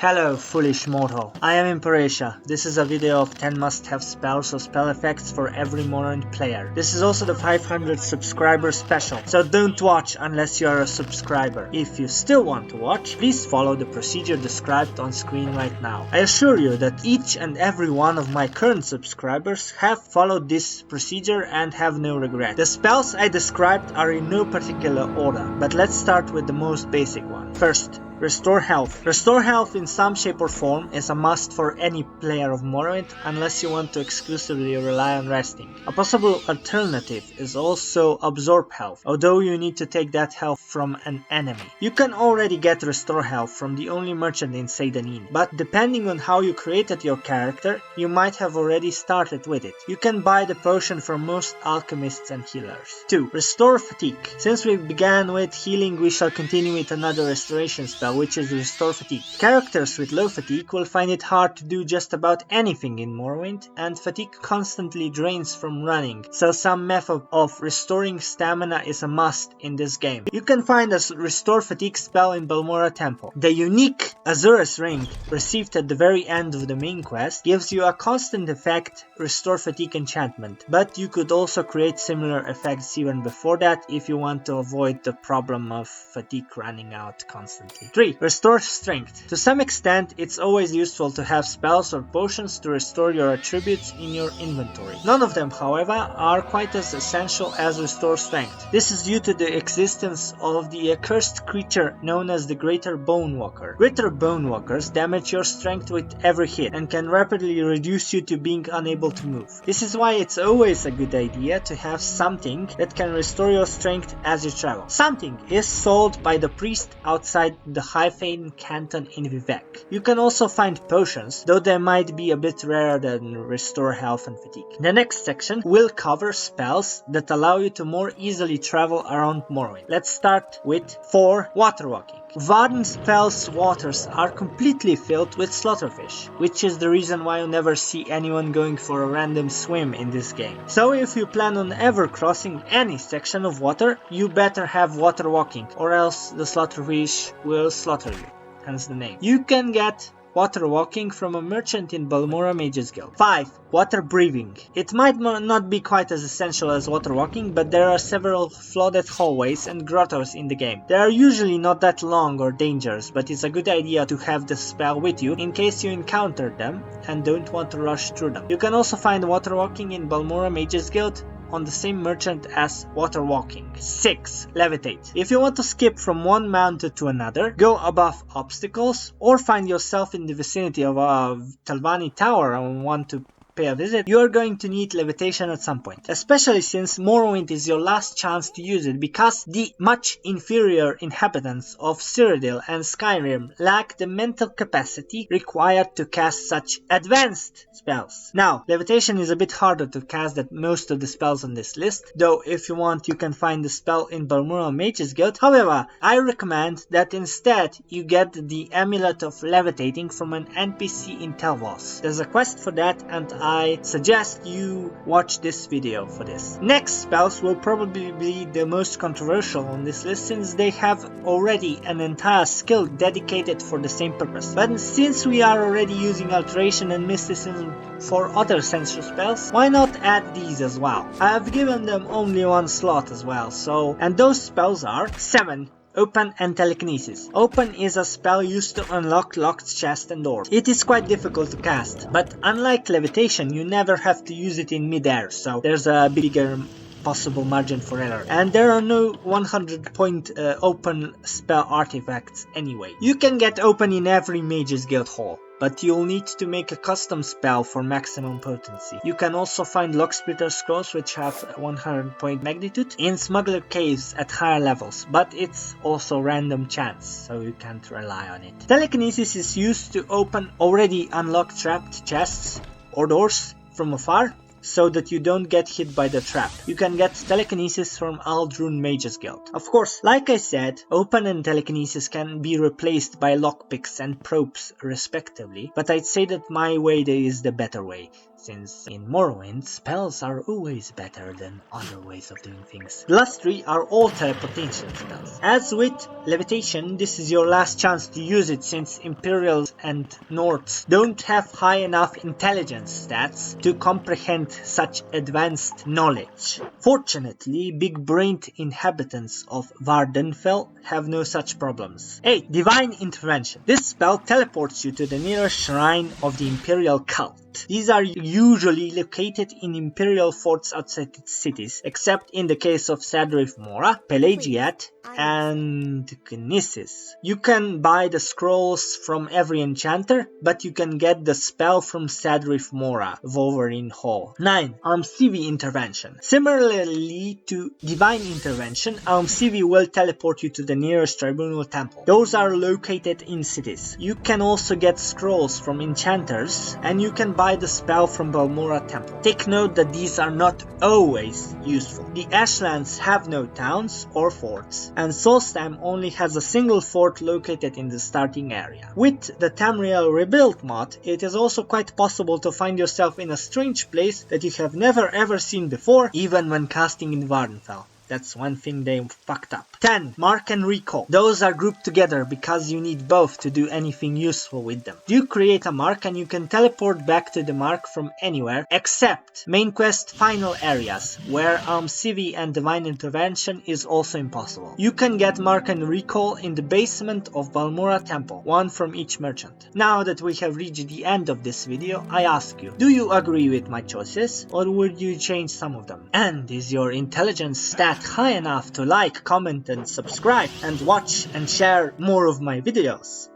Hello, foolish mortal. I am Imperatia. This is a video of 10 must-have spells or spell effects for every Morrowind player. This is also the 500 subscriber special, so don't watch unless you are a subscriber. If you still want to watch, please follow the procedure described on screen right now. I assure you that each and every one of my current subscribers have followed this procedure and have no regret. The spells I described are in no particular order, but let's start with the most basic one. First, Restore Health. Restore Health in some shape or form is a must for any player of Morrowind unless you want to exclusively rely on resting. A possible alternative is also Absorb Health, although you need to take that health from an enemy. You can already get Restore Health from the only merchant in Seydanin, but depending on how you created your character, you might have already started with it. You can buy the potion from most alchemists and healers. 2. Restore Fatigue. Since we began with healing, we shall continue with another restoration spell, which is Restore Fatigue. Characters with low fatigue will find it hard to do just about anything in Morrowind, and fatigue constantly drains from running, so some method of restoring stamina is a must in this game. You can find a Restore Fatigue spell in Balmora Temple. The unique Azura's Ring, received at the very end of the main quest, gives you a constant effect Restore Fatigue enchantment, but you could also create similar effects even before that if you want to avoid the problem of fatigue running out constantly. 3. Restore Strength. To some extent, it's always useful to have spells or potions to restore your attributes in your inventory. None of them, however, are quite as essential as Restore Strength. This is due to the existence of the accursed creature known as the Greater Bone Walker. Greater Bone Walkers damage your strength with every hit and can rapidly reduce you to being unable to move. This is why it's always a good idea to have something that can restore your strength as you travel. Something is sold by the priest outside the Hyphain Canton in Vivec. You can also find potions, though they might be a bit rarer than Restore Health and Fatigue. The next section will cover spells that allow you to more easily travel around Morrowind. Let's start with 4. Water Walking. Vvardenspell's waters are completely filled with slaughterfish, which is the reason why you never see anyone going for a random swim in this game. So if you plan on ever crossing any section of water, you better have water walking, or else the slaughterfish will slaughter you, hence the name. You can get water walking from a merchant in Balmora Mages Guild. 5. Water breathing. It might not be quite as essential as water walking, but there are several flooded hallways and grottos in the game. They are usually not that long or dangerous, but it's a good idea to have the spell with you in case you encounter them and don't want to rush through them. You can also find water walking in Balmora Mages Guild on the same merchant as water walking. 6. Levitate. If you want to skip from one mountain to another, go above obstacles, or find yourself in the vicinity of a Telvanni tower and want to pay a visit, you are going to need levitation at some point, especially since Morrowind is your last chance to use it, because the much inferior inhabitants of Cyrodiil and Skyrim lack the mental capacity required to cast such advanced spells. Now, levitation is a bit harder to cast than most of the spells on this list, though if you want you can find the spell in Balmora Mages Guild. However, I recommend that instead you get the Amulet of Levitating from an NPC in Telvos. There's a quest for that, and I suggest you watch this video for this. Next spells will probably be the most controversial on this list, since they have already an entire skill dedicated for the same purpose. But since we are already using Alteration and Mysticism for other sensory spells, why not add these as well? I have given them only one slot as well, and those spells are 7. Open and Telekinesis. Open is a spell used to unlock locked chests and doors. It is quite difficult to cast, but unlike Levitation, you never have to use it in midair, so there's a bigger possible margin for error. And there are no 100 point open spell artifacts anyway. You can get open in every Mages Guild hall, but you'll need to make a custom spell for maximum potency. You can also find Locksplitter scrolls which have 100 point magnitude in Smuggler caves at higher levels, but it's also random chance, so you can't rely on it. Telekinesis is used to open already unlocked trapped chests or doors from afar, so that you don't get hit by the trap. You can get Telekinesis from Aldrun Mages Guild. Of course, like I said, Open and Telekinesis can be replaced by lockpicks and probes respectively, but I'd say that my way is the better way. since in Morrowind, spells are always better than other ways of doing things. The last 3 are all teleportation spells. As with Levitation, this is your last chance to use it since Imperials and Nords don't have high enough intelligence stats to comprehend such advanced knowledge. Fortunately, big-brained inhabitants of Vardenfell have no such problems. 8. Divine Intervention. This spell teleports you to the nearest shrine of the Imperial cult. These are usually located in Imperial forts outside its cities, except in the case of Sadrif Mora, Pelagiat, and Telekinesis. You can buy the scrolls from every enchanter, but you can get the spell from Sadrif Mora, Wolverine Hall. 9. Almsivi Intervention. Similarly to Divine Intervention, Almsivi will teleport you to the nearest tribunal temple. Those are located in cities. You can also get scrolls from enchanters, and you can buy the spell from Balmora Temple. Take note that these are not always useful. The Ashlands have no towns or forts, and Solstam only has a single fort located in the starting area. With the Tamriel Rebuild mod, it is also quite possible to find yourself in a strange place that you have never ever seen before, even when casting in Vardenfell. That's one thing they fucked up. 10. Mark and Recall. Those are grouped together because you need both to do anything useful with them. You create a mark and you can teleport back to the mark from anywhere except main quest final areas, where Almsivi and Divine Intervention is also impossible. You can get Mark and Recall in the basement of Balmora Temple, one from each merchant. Now that we have reached the end of this video, I ask you, do you agree with my choices, or would you change some of them? And is your intelligence stat high enough to like, comment and subscribe and watch and share more of my videos?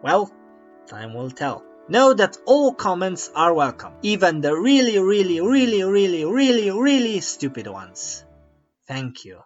Well, time will tell. Know that all comments are welcome, even the really stupid ones. Thank you.